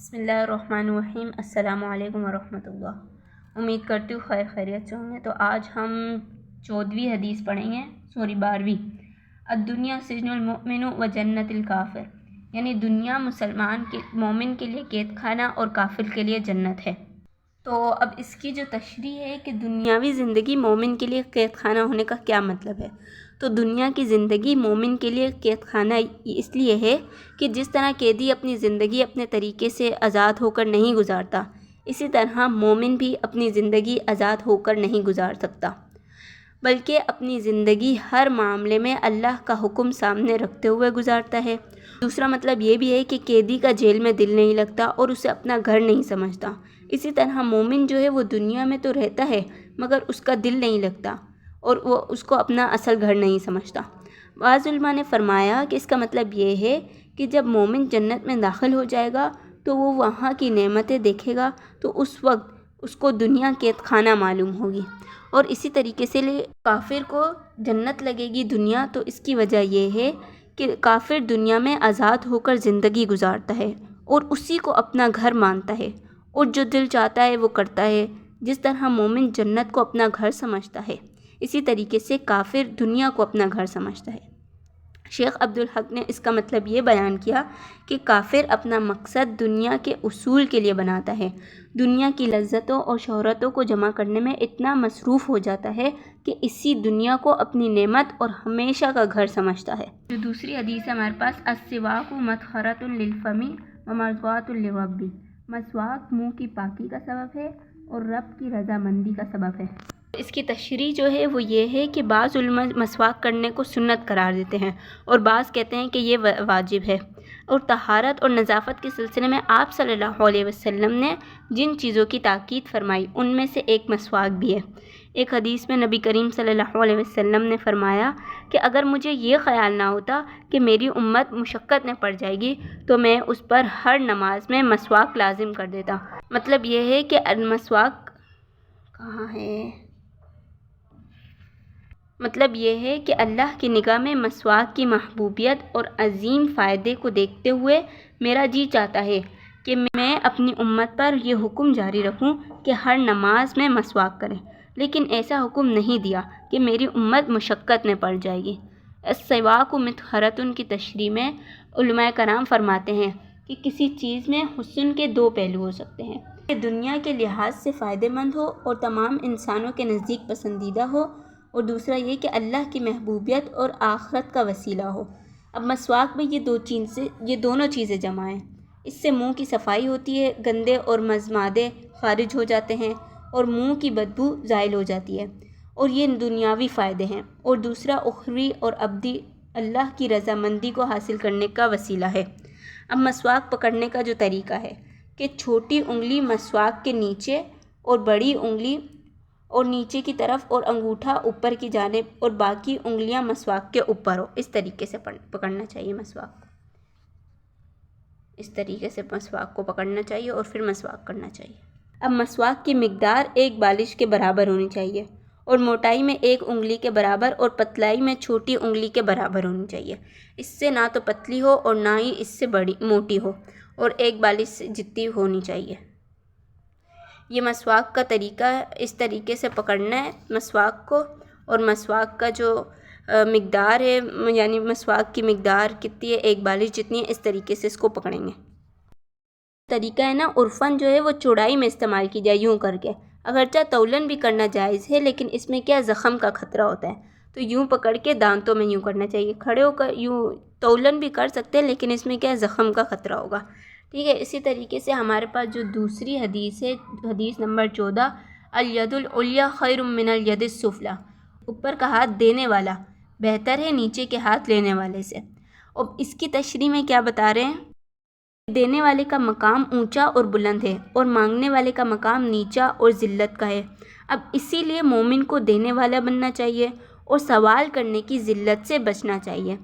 بسم اللہ الرحمن الرحیم۔ السلام علیکم ورحمۃ اللہ۔ امید کرتی ہوں خیریت سے ہوں گے۔ تو آج ہم 14ویں حدیث پڑھیں گے، 12ویں۔ الدنیا سجن المؤمن و جنت الکافر، یعنی دنیا مومن کے لیے قید خانہ اور کافر کے لیے جنت ہے۔ تو اب اس کی جو تشریح ہے کہ دنیاوی زندگی مومن کے لیے قید خانہ ہونے کا کیا مطلب ہے۔ تو دنیا کی زندگی مومن کے لیے قید خانہ اس لیے ہے کہ جس طرح قیدی اپنی زندگی اپنے طریقے سے آزاد ہو کر نہیں گزارتا، اسی طرح مومن بھی اپنی زندگی آزاد ہو کر نہیں گزار سکتا، بلکہ اپنی زندگی ہر معاملے میں اللہ کا حکم سامنے رکھتے ہوئے گزارتا ہے۔ دوسرا مطلب یہ بھی ہے کہ قیدی کا جیل میں دل نہیں لگتا اور اسے اپنا گھر نہیں سمجھتا۔ اسی طرح مومن جو ہے وہ دنیا میں تو رہتا ہے مگر اس کا دل نہیں لگتا اور وہ اس کو اپنا اصل گھر نہیں سمجھتا۔ بعض علماء نے فرمایا کہ اس کا مطلب یہ ہے کہ جب مومن جنت میں داخل ہو جائے گا تو وہ وہاں کی نعمتیں دیکھے گا تو اس وقت اس کو دنیا قید خانہ معلوم ہوگی، اور اسی طریقے سے کافر کو جنت لگے گی دنیا۔ تو اس کی وجہ یہ ہے کہ کافر دنیا میں آزاد ہو کر زندگی گزارتا ہے اور اسی کو اپنا گھر مانتا ہے اور جو دل چاہتا ہے وہ کرتا ہے۔ جس طرح مومن جنت کو اپنا گھر سمجھتا ہے، اسی طریقے سے کافر دنیا کو اپنا گھر سمجھتا ہے۔ شیخ عبدالحق نے اس کا مطلب یہ بیان کیا کہ کافر اپنا مقصد دنیا کے اصول کے لیے بناتا ہے، دنیا کی لذتوں اور شہرتوں کو جمع کرنے میں اتنا مصروف ہو جاتا ہے کہ اسی دنیا کو اپنی نعمت اور ہمیشہ کا گھر سمجھتا ہے۔ جو دوسری حدیث ہے ہمارے پاس، السواک مطہرۃ للفم ومرضاۃ للرب، مسواک منہ کی پاکی کا سبب ہے اور رب کی رضامندی کا سبب ہے۔ اس کی تشریح جو ہے وہ یہ ہے کہ بعض علماء مسواک کرنے کو سنت قرار دیتے ہیں اور بعض کہتے ہیں کہ یہ واجب ہے۔ اور طہارت اور نظافت کے سلسلے میں آپ صلی اللہ علیہ وسلم نے جن چیزوں کی تاکید فرمائی ان میں سے ایک مسواک بھی ہے۔ ایک حدیث میں نبی کریم صلی اللہ علیہ وسلم نے فرمایا کہ اگر مجھے یہ خیال نہ ہوتا کہ میری امت مشقت میں پڑ جائے گی تو میں اس پر ہر نماز میں مسواک لازم کر دیتا۔ مطلب یہ ہے کہ مسواک اللہ کی نگاہ میں مسواک کی محبوبیت اور عظیم فائدے کو دیکھتے ہوئے میرا جی چاہتا ہے کہ میں اپنی امت پر یہ حکم جاری رکھوں کہ ہر نماز میں مسواک کریں، لیکن ایسا حکم نہیں دیا کہ میری امت مشقت میں پڑ جائے گی۔ السواک مطہرۃ کی تشریح میں علماء کرام فرماتے ہیں کہ کسی چیز میں حسن کے دو پہلو ہو سکتے ہیں، کہ دنیا کے لحاظ سے فائدہ مند ہو اور تمام انسانوں کے نزدیک پسندیدہ ہو، اور دوسرا یہ کہ اللہ کی محبوبیت اور آخرت کا وسیلہ ہو۔ اب مسواک میں یہ دونوں چیزیں جمع ہیں۔ اس سے منہ کی صفائی ہوتی ہے، گندے اور مزمادے خارج ہو جاتے ہیں اور منہ کی بدبو زائل ہو جاتی ہے، اور یہ دنیاوی فائدے ہیں، اور دوسرا اخروی اور ابدی اللہ کی رضامندی کو حاصل کرنے کا وسیلہ ہے۔ اب مسواک پکڑنے کا جو طریقہ ہے کہ چھوٹی انگلی مسواک کے نیچے اور بڑی انگلی اور نیچے کی طرف اور انگوٹھا اوپر کی جانب اور باقی انگلیاں مسواک کے اوپر ہو، اس طریقے سے پکڑنا چاہیے مسواک کو۔ اس طریقے سے مسواک کو پکڑنا چاہیے اور پھر مسواک کرنا چاہیے۔ اب مسواک کی مقدار ایک بالش کے برابر ہونی چاہیے، اور موٹائی میں ایک انگلی کے برابر اور پتلائی میں چھوٹی انگلی کے برابر ہونی چاہیے۔ اس سے نہ تو پتلی ہو اور نہ ہی اس سے موٹی ہو، اور ایک بالش سے جتنی ہونی چاہیے۔ یہ مسواک کا طریقہ اس طریقے سے پکڑنا ہے مسواک کو، اور مسواک کا جو مقدار ہے یعنی مسواک کی مقدار کتنی ہے، ایک بالش جتنی ہے، اس طریقے سے اس کو پکڑیں گے۔ طریقہ ہے نا عرفاً جو ہے وہ چوڑائی میں استعمال کی جائے، یوں کر کے، اگرچہ تولن بھی کرنا جائز ہے لیکن اس میں کیا زخم کا خطرہ ہوتا ہے، تو یوں پکڑ کے دانتوں میں یوں کرنا چاہیے۔ کھڑے ہو کر یوں تولن بھی کر سکتے ہیں لیکن اس میں کیا زخم کا خطرہ ہوگا، ٹھیک ہے۔ اسی طریقے سے ہمارے پاس جو دوسری حدیث ہے، حدیث نمبر 14، الید العلیٰ خیر من الید السفلیٰ، اوپر کا ہاتھ دینے والا بہتر ہے نیچے کے ہاتھ لینے والے سے۔ اور اس کی تشریح میں کیا بتا رہے ہیں، دینے والے کا مقام اونچا اور بلند ہے اور مانگنے والے کا مقام نیچا اور ذلت کا ہے۔ اب اسی لیے مومن کو دینے والا بننا چاہیے اور سوال کرنے کی ذلت سے بچنا چاہیے۔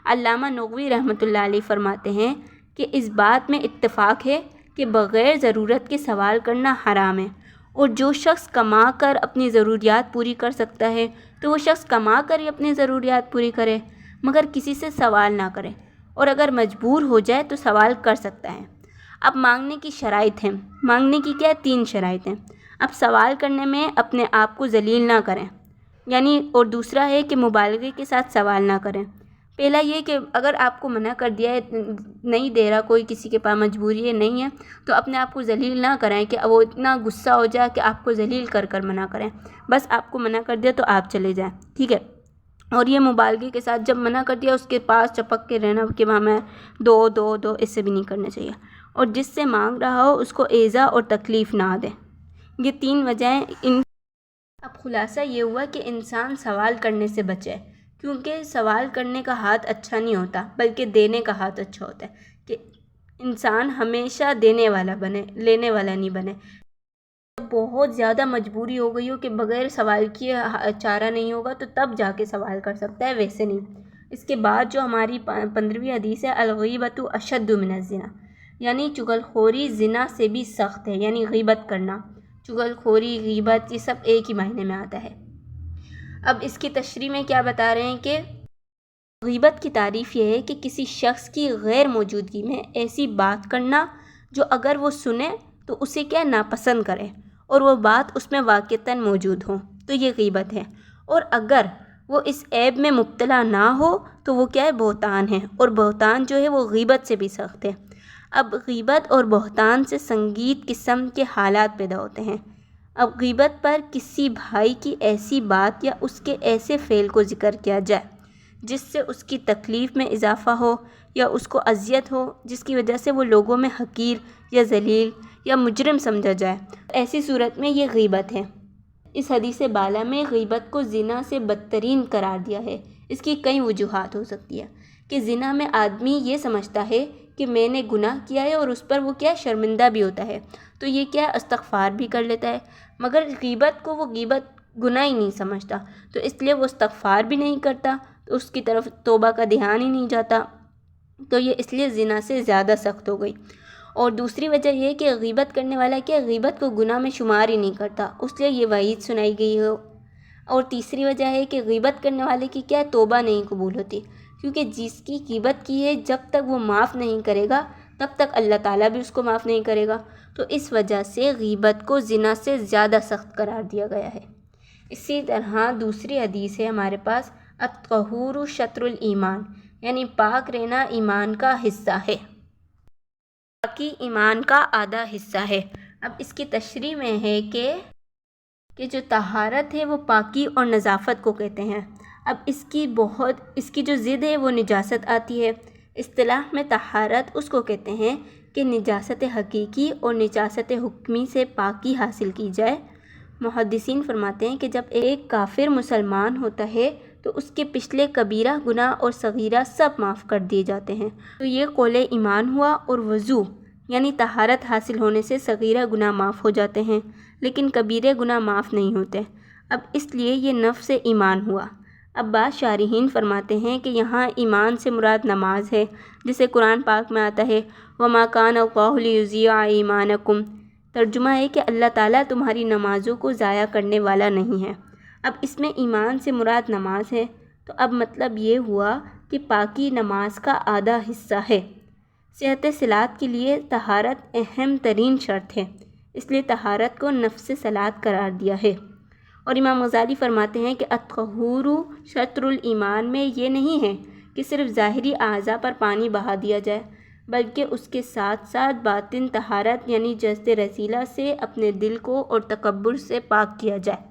علامہ نووی رحمۃ اللہ علیہ فرماتے ہیں کہ اس بات میں اتفاق ہے کہ بغیر ضرورت کے سوال کرنا حرام ہے، اور جو شخص کما کر اپنی ضروریات پوری کر سکتا ہے تو وہ شخص کما کر ہی اپنی ضروریات پوری کرے، مگر کسی سے سوال نہ کرے، اور اگر مجبور ہو جائے تو سوال کر سکتا ہے۔ اب مانگنے کی شرائط ہیں، مانگنے کی کیا 3 شرائط ہیں۔ اب سوال کرنے میں اپنے آپ کو ذلیل نہ کریں، یعنی اور دوسرا ہے کہ مبالغے کے ساتھ سوال نہ کریں۔ پہلا یہ کہ اگر آپ کو منع کر دیا ہے، نہیں دے رہا، کوئی کسی کے پاس مجبوری ہے نہیں ہے، تو اپنے آپ کو ذلیل نہ کریں کہ وہ اتنا غصہ ہو جائے کہ آپ کو ذلیل کر کر منع کریں۔ بس آپ کو منع کر دیا تو آپ چلے جائیں، ٹھیک ہے۔ اور یہ مبالغے کے ساتھ جب منع کر دیا اس کے پاس چپک کے رہنا کہ وہاں میں دو اس سے بھی نہیں کرنا چاہیے۔ اور جس سے مانگ رہا ہو اس کو ایذا اور تکلیف نہ دے۔ یہ 3 وجہیں اب خلاصہ یہ ہوا کہ انسان سوال کرنے سے بچے، کیونکہ سوال کرنے کا ہاتھ اچھا نہیں ہوتا بلکہ دینے کا ہاتھ اچھا ہوتا ہے، کہ انسان ہمیشہ دینے والا بنے، لینے والا نہیں بنے۔ بہت زیادہ مجبوری ہو گئی ہو کہ بغیر سوال کیے چارہ نہیں ہوگا تو تب جا کے سوال کر سکتا ہے، ویسے نہیں۔ اس کے بعد جو ہماری 15ویں حدیث ہے، الغیبۃ اشد من الزنا، یعنی چغل خوری زنا سے بھی سخت ہے، یعنی غیبت کرنا، چغل خوری، غیبت، یہ سب ایک ہی معنی میں آتا ہے۔ اب اس کی تشریح میں کیا بتا رہے ہیں کہ غیبت کی تعریف یہ ہے کہ کسی شخص کی غیر موجودگی میں ایسی بات کرنا جو اگر وہ سنے تو اسے کیا ناپسند کرے اور وہ بات اس میں واقعتاً موجود ہو تو یہ غیبت ہے، اور اگر وہ اس عیب میں مبتلا نہ ہو تو وہ کیا ہے، بہتان ہے، اور بہتان جو ہے وہ غیبت سے بھی سخت ہے۔ اب غیبت اور بہتان سے سنگین قسم کے حالات پیدا ہوتے ہیں۔ اب غیبت پر کسی بھائی کی ایسی بات یا اس کے ایسے فعل کو ذکر کیا جائے جس سے اس کی تکلیف میں اضافہ ہو یا اس کو اذیت ہو، جس کی وجہ سے وہ لوگوں میں حقیر یا ذلیل یا مجرم سمجھا جائے، ایسی صورت میں یہ غیبت ہے۔ اس حدیث بالا میں غیبت کو زنا سے بدترین قرار دیا ہے۔ اس کی کئی وجوہات ہو سکتی ہے کہ زنا میں آدمی یہ سمجھتا ہے کہ میں نے گناہ کیا ہے اور اس پر وہ کیا شرمندہ بھی ہوتا ہے، تو یہ کیا استغفار بھی کر لیتا ہے، مگر غیبت کو وہ غیبت گناہ ہی نہیں سمجھتا، تو اس لیے وہ استغفار بھی نہیں کرتا، تو اس کی طرف توبہ کا دھیان ہی نہیں جاتا، تو یہ اس لیے زنا سے زیادہ سخت ہو گئی۔ اور دوسری وجہ یہ کہ غیبت کرنے والا کیا غیبت کو گناہ میں شمار ہی نہیں کرتا، اس لیے یہ وعید سنائی گئی ہو۔ اور تیسری وجہ ہے کہ غیبت کرنے والے کی کیا توبہ نہیں قبول ہوتی، کیونکہ جس کی غیبت کی ہے جب تک وہ معاف نہیں کرے گا تب تک اللہ تعالیٰ بھی اس کو معاف نہیں کرے گا، تو اس وجہ سے غیبت کو زنا سے زیادہ سخت قرار دیا گیا ہے۔ اسی طرح دوسری حدیث ہے ہمارے پاس، الطہور شطر الایمان، یعنی پاک رہنا ایمان کا حصہ ہے، پاکی ایمان کا آدھا حصہ ہے۔ اب اس کی تشریح میں ہے کہ جو طہارت ہے وہ پاکی اور نظافت کو کہتے ہیں۔ اب اس کی جو ضد ہے وہ نجاست آتی ہے۔ اصطلاح میں طہارت اس کو کہتے ہیں کہ نجاست حقیقی اور نجاست حکمی سے پاکی حاصل کی جائے۔ محدثین فرماتے ہیں کہ جب ایک کافر مسلمان ہوتا ہے تو اس کے پچھلے کبیرہ گناہ اور صغیرہ سب معاف کر دیے جاتے ہیں، تو یہ قول ایمان ہوا۔ اور وضو یعنی طہارت حاصل ہونے سے صغیرہ گناہ معاف ہو جاتے ہیں لیکن کبیرہ گناہ معاف نہیں ہوتے، اب اس لیے یہ نفس ایمان ہوا۔ اب بعض شارحین فرماتے ہیں کہ یہاں ایمان سے مراد نماز ہے، جسے قرآن پاک میں آتا ہے وَمَا كَانَ اللَّهُ لِيُضِيعَ إِيمَانَكُمْ، ترجمہ ہے کہ اللہ تعالیٰ تمہاری نمازوں کو ضائع کرنے والا نہیں ہے۔ اب اس میں ایمان سے مراد نماز ہے، تو اب مطلب یہ ہوا کہ پاکی نماز کا آدھا حصہ ہے۔ صحت صلاۃ کے لیے طہارت اہم ترین شرط ہے، اس لیے طہارت کو نفس صلاۃ قرار دیا ہے۔ اور امام غزالی فرماتے ہیں کہ الطہور شطر الایمان میں یہ نہیں ہے کہ صرف ظاہری اعضاء پر پانی بہا دیا جائے، بلکہ اس کے ساتھ ساتھ باطن طہارت یعنی جسد رذیلہ سے اپنے دل کو اور تکبر سے پاک کیا جائے۔